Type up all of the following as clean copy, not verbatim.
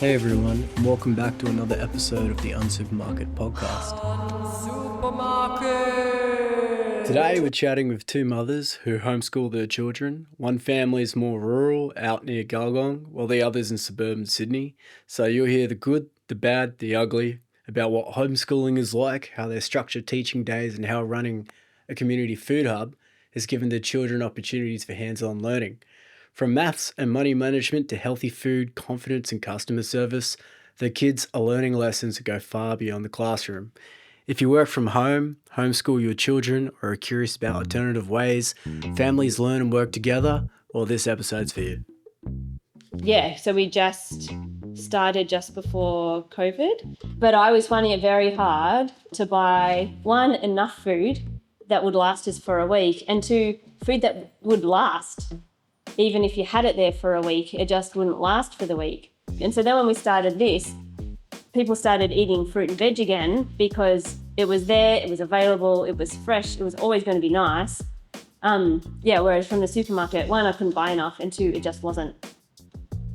Hey everyone, and welcome back to another episode of the Unsupermarket podcast. Today we're chatting with two mothers who homeschool their children. One family is more rural, out near Gulgong, while the other's in suburban Sydney. So you'll hear the good, the bad, the ugly, about what homeschooling is like, how they structure teaching days, and how running a community food hub has given their children opportunities for hands-on learning. From maths and money management to healthy food, confidence and customer service, the kids are learning lessons that go far beyond the classroom. If you work from home, homeschool your children, or are curious about alternative ways families learn and work together, well, this episode's for you. Yeah, so we just started just before COVID, but I was finding it very hard to buy, one, enough food that would last us for a week, and two, food that would last. Even if you had it there for a week, it just wouldn't last for the week. And so then when we started this, people started eating fruit and veg again because it was there, it was available, it was fresh, it was always going to be nice. Whereas from the supermarket, one, I couldn't buy enough, and two, it just wasn't.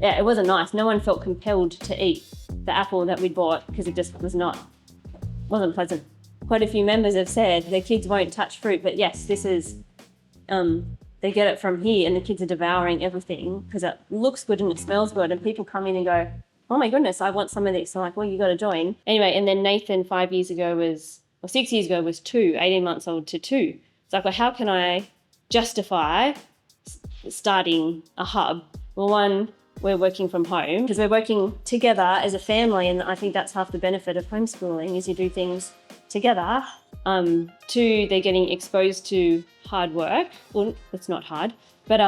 Yeah, it wasn't nice. No one felt compelled to eat the apple that we bought because it just wasn't pleasant. Quite a few members have said their kids won't touch fruit, but yes, this is, they get it from here and the kids are devouring everything because it looks good and it smells good, and people come in and go, oh my goodness, I want some of this. I'm like, well, you got to join. Anyway, and then Nathan 6 years ago was 2, 18 months old to 2. It's like, well, how can I justify starting a hub? Well, one, we're working from home because we're working together as a family, and I think that's half the benefit of homeschooling is you do things together. 2, they're getting exposed to hard work. Well, it's not hard, but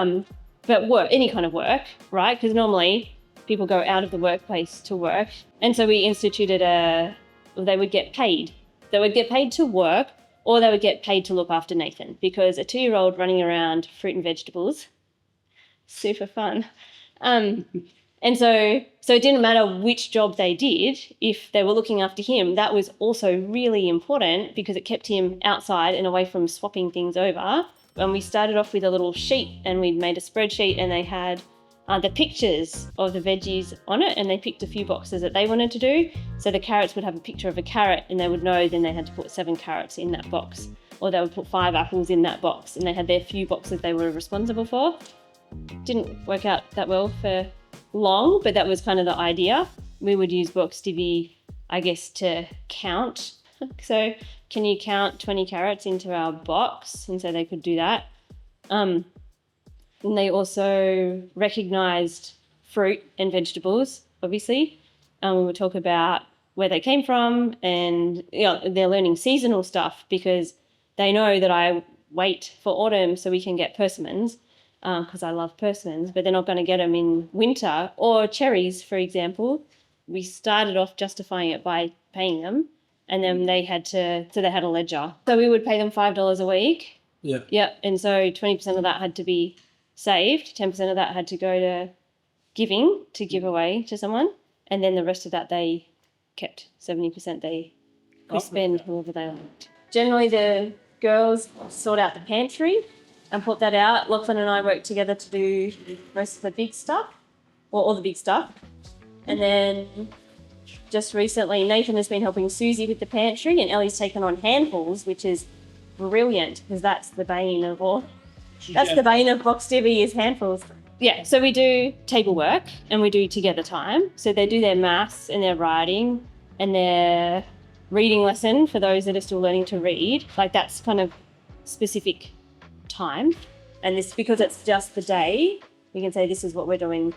work, any kind of work, right? Because normally people go out of the workplace to work. And so we instituted they would get paid. They would get paid to work, or they would get paid to look after Nathan, because a 2-year-old running around fruit and vegetables, super fun. And so it didn't matter which job they did, if they were looking after him, that was also really important because it kept him outside and away from swapping things over. And we started off with a little sheet, and we'd made a spreadsheet, and they had the pictures of the veggies on it, and they picked a few boxes that they wanted to do. So the carrots would have a picture of a carrot, and they would know then they had to put 7 carrots in that box, or they would put 5 apples in that box, and they had their few boxes they were responsible for. Didn't work out that well for long, but that was kind of the idea. We would use box Divvy, I guess, to count. So can you count 20 carrots into our box? And so they could do that. And they also recognised fruit and vegetables, obviously. We would talk about where they came from, and they're learning seasonal stuff because they know that I wait for autumn so we can get persimmons. Because I love persimmons, but they're not going to get them in winter. Or cherries, for example. We started off justifying it by paying them, and then they had a ledger. So we would pay them $5 a week. Yeah. Yeah, and so 20% of that had to be saved, 10% of that had to go to giving, to give away to someone, and then the rest of that they kept. 70% they could spend however they liked. Generally, the girls sort out the pantry and put that out. Lachlan and I work together to do most of the big stuff, or all the big stuff. And then just recently, Nathan has been helping Susie with the pantry, and Ellie's taken on handfuls, which is brilliant because that's the bane of all. That's the bane of box Divvy is handfuls. Yeah, so we do table work and we do together time. So they do their maths and their writing and their reading lesson for those that are still learning to read. Like that's kind of specific time, and this, because it's just the day, we can say this is what we're doing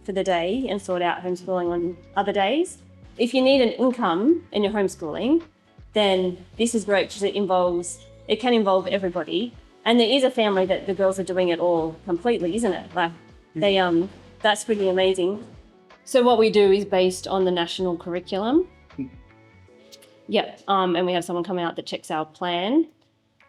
for the day and sort out homeschooling on other days. If you need an income and you're homeschooling, then this is great because it can involve everybody, and there is a family that the girls are doing it all completely, isn't it? Like they that's pretty amazing. So what we do is based on the national curriculum. Yeah, and we have someone come out that checks our plan,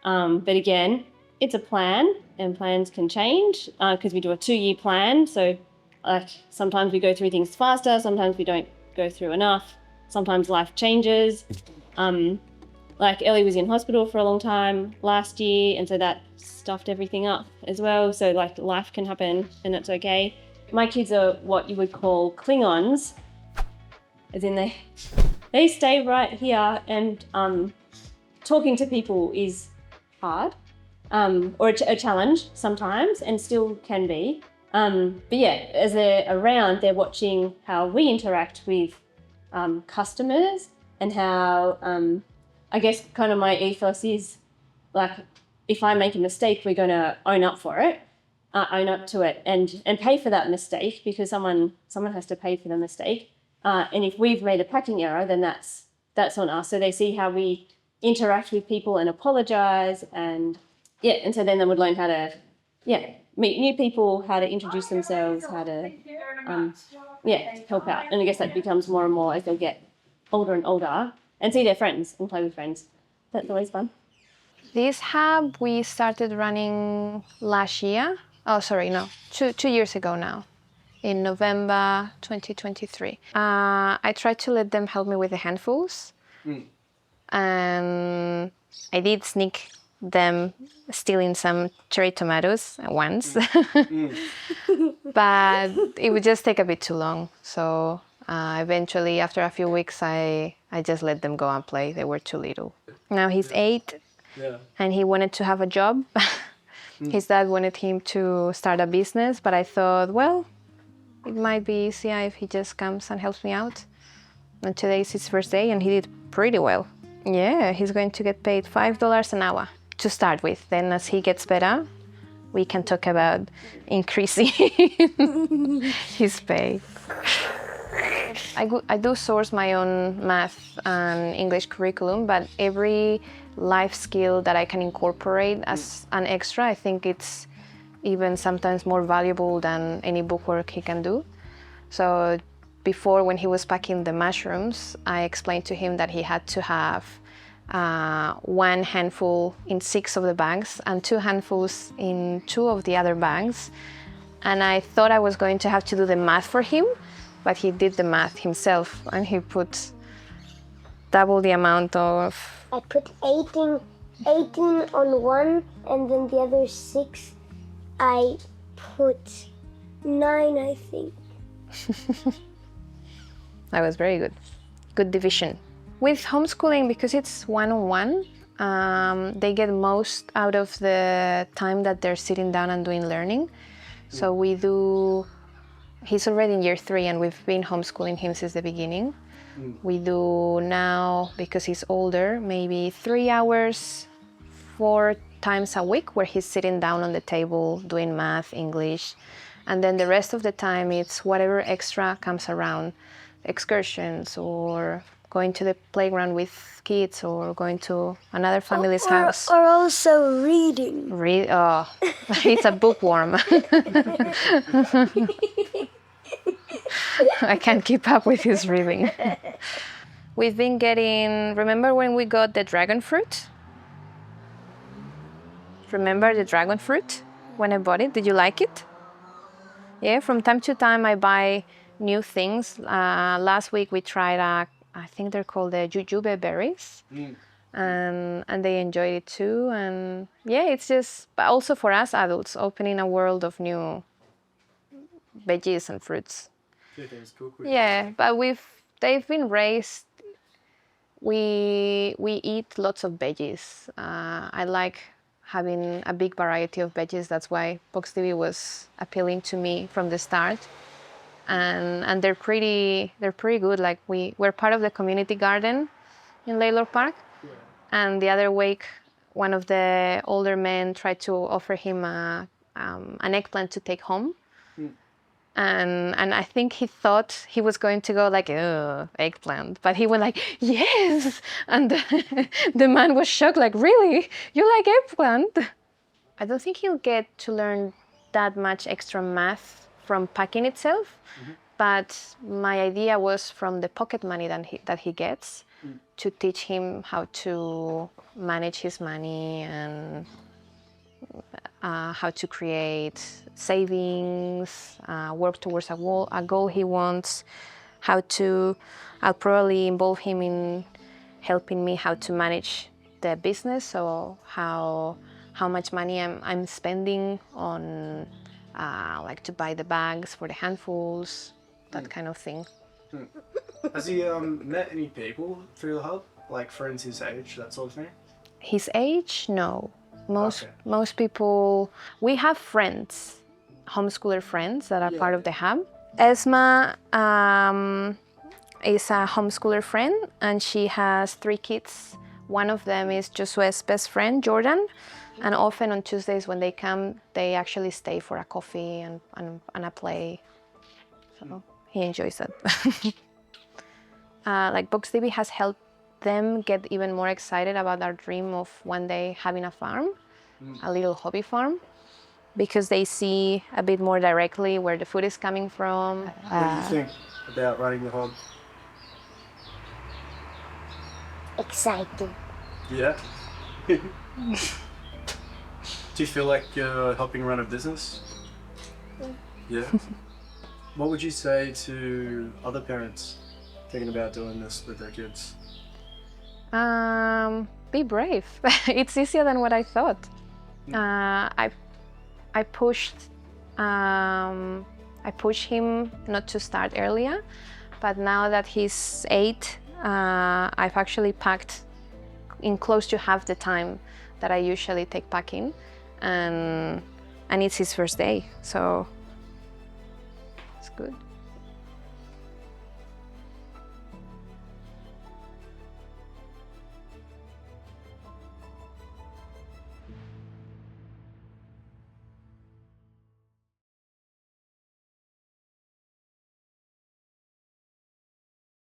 but again, it's a plan, and plans can change because we do a 2-year plan. So like sometimes we go through things faster, sometimes we don't go through enough, sometimes life changes. Like Ellie was in hospital for a long time last year, and so that stuffed everything up as well. So like life can happen and it's okay. My kids are what you would call Klingons. as in they stay right here, and talking to people is hard, or a challenge sometimes, and still can be. But yeah, as they're around, they're watching how we interact with customers, and how I guess kind of my ethos is like, if I make a mistake, we're going to own up for it, own up to it, and pay for that mistake, because someone has to pay for the mistake. And if we've made a packing error, then that's on us. So they see how we interact with people and apologize, and and so then they would learn how to meet new people, how to introduce themselves, how to help out. And I guess that becomes more and more as they get older and older, and see their friends and play with friends. That's always fun. This hub we started running last year. Oh, sorry, no, 2 years ago now, in November 2023. I tried to let them help me with the handfuls. And I did sneak them stealing some cherry tomatoes once. But it would just take a bit too long. So eventually, after a few weeks, I just let them go and play. They were too little. Now he's 8. Yeah. And he wanted to have a job. His dad wanted him to start a business, but I thought, well, it might be easier if he just comes and helps me out. And today is his first day, and he did pretty well. Yeah, he's going to get paid $5 an hour to start with. Then as he gets better, we can talk about increasing his pay. I do source my own math and English curriculum, but every life skill that I can incorporate as an extra, I think it's even sometimes more valuable than any book work he can do. So before, when he was packing the mushrooms, I explained to him that he had to have 1 handful in 6 of the bags and 2 handfuls in 2 of the other bags. And I thought I was going to have to do the math for him, but he did the math himself, and he put double the amount of... I put 18 on one, and then the other 6, I put 9, I think. That was very good. Good division. With homeschooling, because it's one-on-one, they get most out of the time that they're sitting down and doing learning. So we do... He's already in year 3, and we've been homeschooling him since the beginning. We do now, because he's older, maybe 3 hours, 4 times a week, where he's sitting down on the table doing math, English. And then the rest of the time, it's whatever extra comes around. Excursions, or going to the playground with kids, or going to another family's house. Or also reading. He's a bookworm. I can't keep up with his reading. We've been getting... Remember when we got the dragon fruit? Remember the dragon fruit when I bought it? Did you like it? Yeah, from time to time I buy new things. Last week we tried, I think they're called the jujube berries. And they enjoyed it too. And yeah, it's just, but also for us adults, opening a world of new veggies and fruits. Yeah, but they've been raised. We eat lots of veggies. I like having a big variety of veggies. That's why Divvy was appealing to me from the start. And they're pretty good. Like we're part of the community garden in Laylor Park. Yeah. And the other week, one of the older men tried to offer him an eggplant to take home. And I think he thought he was going to go like, oh, eggplant. But he went like, yes! And the man was shocked, like, really? You like eggplant? I don't think he'll get to learn that much extra math from packing itself. But my idea was from the pocket money that he gets to teach him how to manage his money and how to create savings, work towards a goal he wants, I'll probably involve him in helping me how to manage the business, so how much money I'm spending on like to buy the bags for the handfuls, that kind of thing. Has he met any people through the hub? Like friends his age, that sort of thing? His age, no. Okay. Most people, we have friends, homeschooler friends that are part of the hub. Esma is a homeschooler friend, and she has 3 kids. One of them is Josue's best friend, Jordan, and often on Tuesdays when they come, they actually stay for a coffee and a play. So he enjoys that. Like Box Divvy has helped them get even more excited about our dream of one day having a farm, a little hobby farm, because they see a bit more directly where the food is coming from. What do you think about running the hub? Exciting. Yeah. Do you feel like you're helping run a business? Yeah. What would you say to other parents thinking about doing this with their kids? Be brave. It's easier than what I thought. I pushed him not to start earlier, but now that he's 8, I've actually packed in close to half the time that I usually take packing, and it's his first day, so it's good.